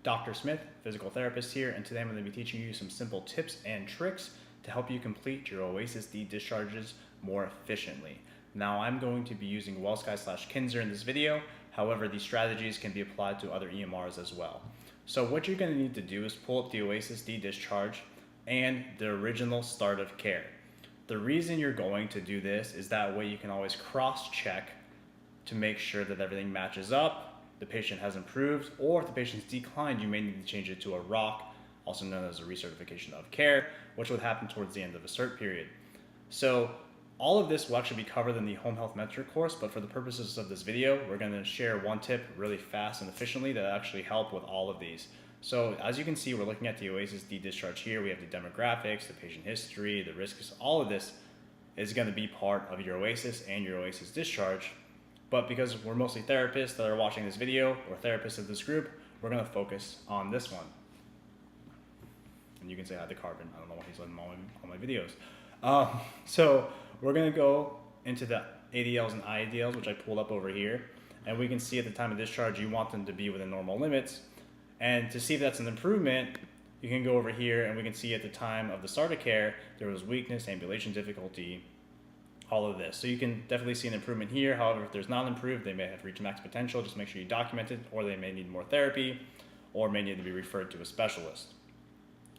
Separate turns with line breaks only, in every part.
Dr. Smith, physical therapist here, and today I'm going to be teaching you some simple tips and tricks to help you complete your OASIS-D discharges more efficiently. Now I'm going to be using WellSky/Kinzer in this video, however these strategies can be applied to other EMRs as well. So what you're going to need to do is pull up the OASIS-D Discharge and the original start of care. The reason you're going to do this is that way you can always cross-check to make sure that everything matches up, the patient has improved, or if the patient's declined, you may need to change it to a ROC, also known as a recertification of care, which would happen towards the end of a cert period. So all of this will actually be covered in the home health mentor course, but for the purposes of this video, we're going to share one tip really fast and efficiently that actually help with all of these. So as you can see, we're looking at the OASIS-D discharge here. We have the demographics, the patient history, the risks. All of this is going to be part of your OASIS and your OASIS discharge. But because we're mostly therapists that are watching this video, or therapists of this group, we're going to focus on this one. And you can say hi to Carbon. I don't know why he's letting all my videos. So we're going to go into the ADLs and IADLs, which I pulled up over here. And we can see at the time of discharge, you want them to be within normal limits. And to see if that's an improvement, you can go over here and we can see at the time of the start of care, there was weakness, ambulation difficulty, all of this. So you can definitely see an improvement here. However, if there's not improved, they may have reached max potential. Just make sure you document it, or they may need more therapy, or may need to be referred to a specialist.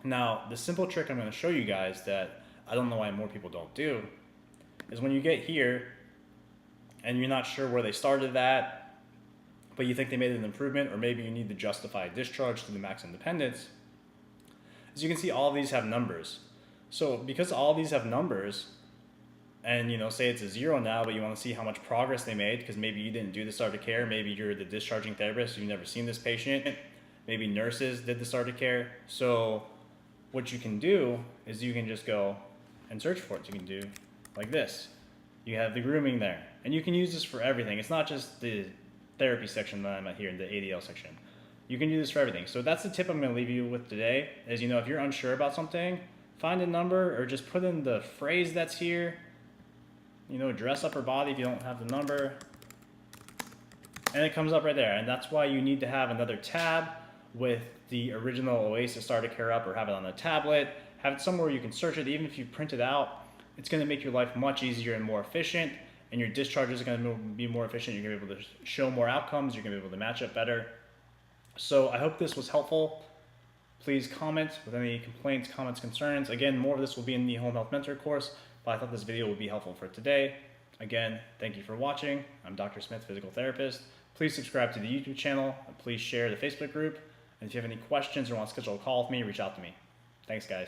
Now, the simple trick I'm going to show you guys that I don't know why more people don't do is when you get here and you're not sure where they started at, but you think they made an improvement, or maybe you need to justify a discharge to the max independence. As you can see, all of these have numbers. So because all of these have numbers, and say it's a 0 now, but you want to see how much progress they made, because maybe you didn't do the start of care, maybe you're the discharging therapist, you've never seen this patient, maybe nurses did the start of care. So what you can do is you can just go and search for it. You can do like this. You have the grooming there, and you can use this for everything. It's not just the therapy section that I'm at here in the ADL section. You can do this for everything. So that's the tip I'm going to leave you with today is, if you're unsure about something, find a number or just put in the phrase that's here. Dress upper body if you don't have the number, and it comes up right there. And that's why you need to have another tab with the original OASIS starter care up, or have it on a tablet, have it somewhere you can search it. Even if you print it out, it's going to make your life much easier and more efficient, and your discharges are going to be more efficient. You're going to be able to show more outcomes. You're going to be able to match up better. So I hope this was helpful. Please comment with any complaints, comments, concerns. Again, more of this will be in the home health mentor course, but I thought this video would be helpful for today. Again, thank you for watching. I'm Dr. Smith, physical therapist. Please subscribe to the YouTube channel, and please share the Facebook group. And if you have any questions or want to schedule a call with me, reach out to me. Thanks, guys.